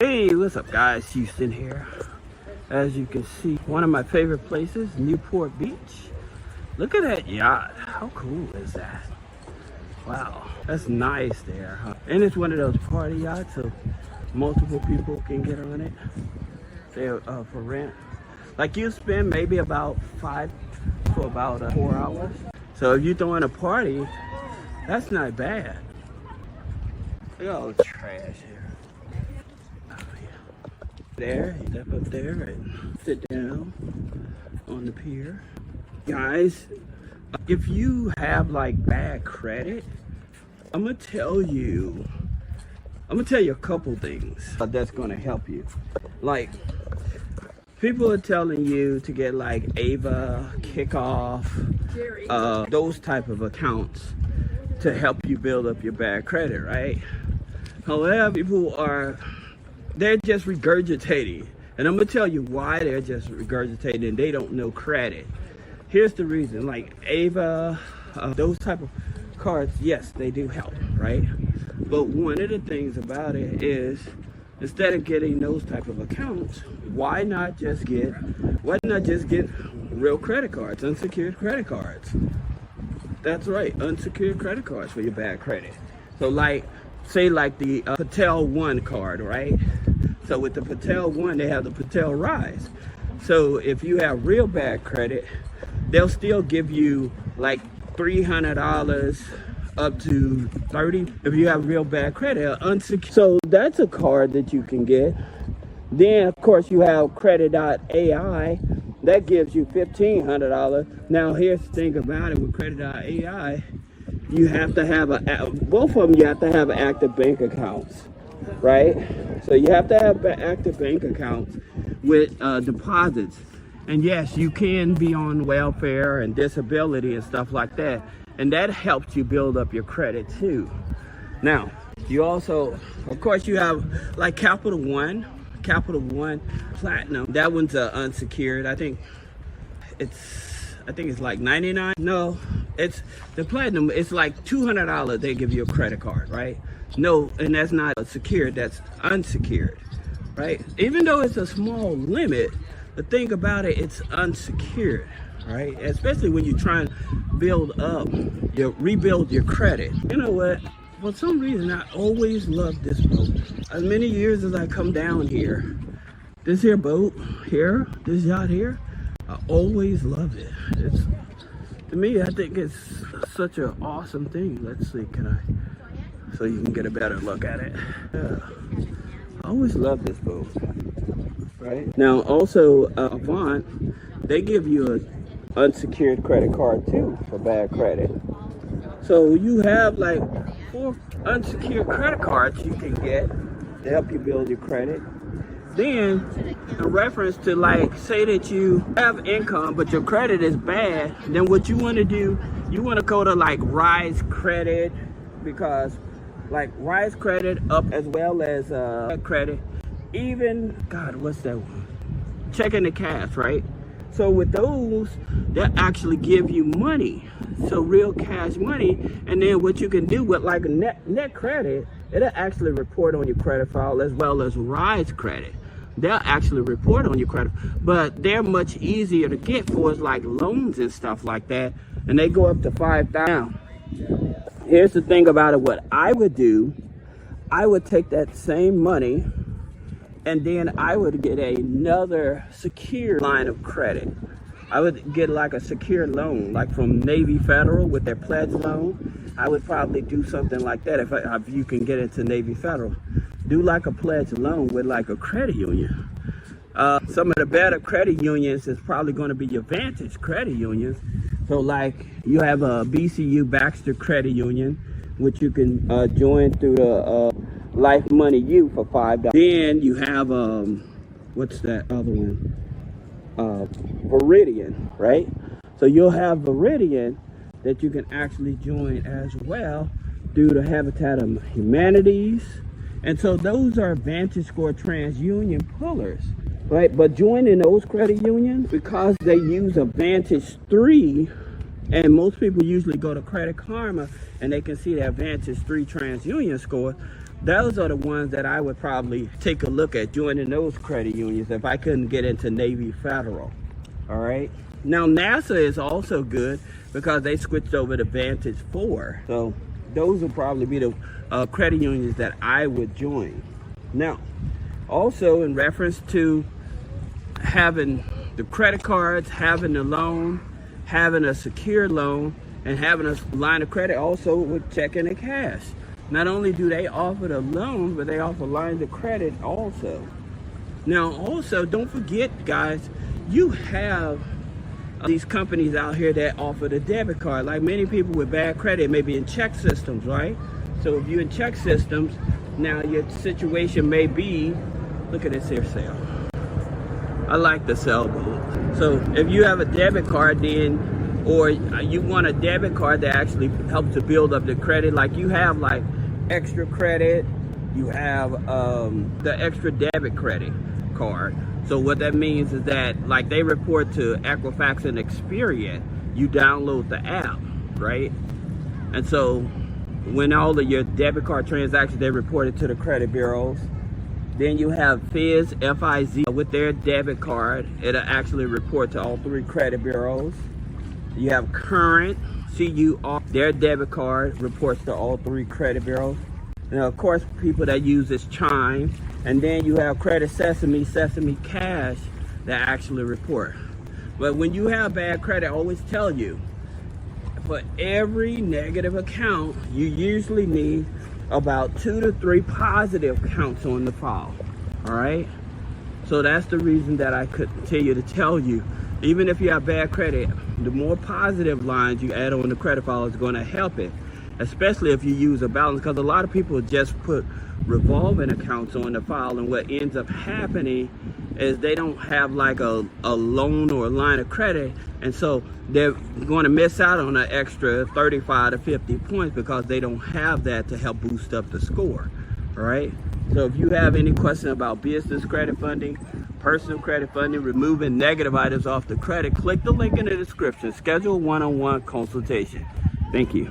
Hey, what's up guys? Houston here. As you can see, one of my favorite places, Newport Beach. Look at that yacht. How cool is that? Wow, that's nice there, huh? And it's one of those party yachts, so multiple people can get on it. They're for rent. Like you spend maybe about 5 for about 4 hours. So if you're throwing a party, that's not bad. Look at all the trash here. There, you step up there and sit down on the pier. Guys, if you have like bad credit, I'm gonna tell you a couple things that's gonna help you. Like, people are telling you to get like Ava, Kickoff, those type of accounts to help you build up your bad credit, right? However, they're just regurgitating. And I'm gonna tell you why they're just regurgitating. They don't know credit. Here's the reason. Like Ava, those type of cards, yes, they do help, right? But one of the things about it is, instead of getting those type of accounts, why not just get real credit cards, unsecured credit cards? That's right, unsecured credit cards for your bad credit. So like, say like the Petal 1 card, right? So with the Petal 1, they have the Petal Rise. So if you have real bad credit, they'll still give you like $300 up to $30 if you have real bad credit, unsecured. So that's a card that you can get. Then of course you have Credit.ai, that gives you $1,500. Now here's the thing about it with Credit.ai, you have to have both of them, you have to have active bank accounts, right? So you have to have active bank accounts with deposits. And yes, you can be on welfare and disability and stuff like that. And that helps you build up your credit too. Now, you also, of course, you have like Capital One Platinum. That one's unsecured. I think it's like 99. No, it's the Platinum. It's like $200. They give you a credit card, right? No, and that's not secured. That's unsecured, right? Even though it's a small limit, the thing about it, it's unsecured, right? Especially when you're trying to rebuild your credit. You know what? For some reason, I always love this boat. As many years as I come down here, this here boat here, this yacht here, I always love it. It's, to me, I think it's such an awesome thing. Let's see, so you can get a better look at it. Yeah. I always love this boat, right? Now, also, Avant, they give you an unsecured credit card too for bad credit. So you have like 4 unsecured credit cards you can get to help you build your credit. Then, in reference to like, say that you have income, but your credit is bad, then what you want to do, you want to go to like Rise Credit, because like Rise Credit up as well as credit, even, God, what's that one? Checking the cash, right? So with those, they'll actually give you money, so real cash money. And then what you can do with like a NetCredit, it'll actually report on your credit file, as well as Rise Credit. They'll actually report on your credit, but they're much easier to get for us, like loans and stuff like that, and they go up to $5,000. Here's the thing about it. What I would do, I would take that same money and then I would get another secure line of credit. I would get like a secure loan, like from Navy Federal with their pledge loan. I would probably do something like that if you can get into Navy Federal. Do like a pledge loan with like a credit union. Some of the better credit unions is probably going to be your Vantage credit unions. So like you have a BCU Baxter Credit Union, which you can join through the Life Money U for $5. Then you have what's that other one? Veridian, right? So you'll have Veridian that you can actually join as well through the Habitat of Humanities. And so those are Vantage Score TransUnion pullers, right? But joining those credit unions, because they use a Vantage 3, and most people usually go to Credit Karma and they can see that Vantage 3 TransUnion score. those are the ones that I would probably take a look at joining those credit unions if I couldn't get into Navy Federal. All right. Now NASA is also good because they switched over to Vantage 4. So those would probably be the credit unions that I would join. Now, also in reference to having the credit cards, having the loan, having a secured loan, and having a line of credit also with checking and cash. Not only do they offer the loan, but they offer lines of credit also. Now also, don't forget guys, you have these companies out here that offer the debit card. Like many people with bad credit may be in check systems, right? So if you're in check systems, now your situation may be, look at this here sale. I like the sailboat. So if you have a debit card then, or you want a debit card that actually helps to build up the credit, like you have like extra credit, you have the extra debit credit card. So what that means is that like they report to Equifax and Experian, you download the app, right? And so when all of your debit card transactions, they report it to the credit bureaus. Then you have Fizz, F-I-Z, with their debit card, it'll actually report to all 3 credit bureaus. You have Current, C-U-R, their debit card reports to all 3 credit bureaus. And of course, people that use this Chime. And then you have Credit Sesame, Sesame Cash that actually report. But when you have bad credit, I always tell you, for every negative account, you usually need about 2 to 3 positive counts on the file. All right? So that's the reason that I continue to tell you, even if you have bad credit, the more positive lines you add on the credit file is going to help it, especially if you use a balance, because a lot of people just put revolving accounts on the file, and what ends up happening is they don't have like a loan or a line of credit, and so they're going to miss out on an extra 35 to 50 points because they don't have that to help boost up the score. All right, so if you have any question about business credit funding, personal credit funding, removing negative items off the credit, click the link in the description, schedule a one-on-one consultation. Thank you.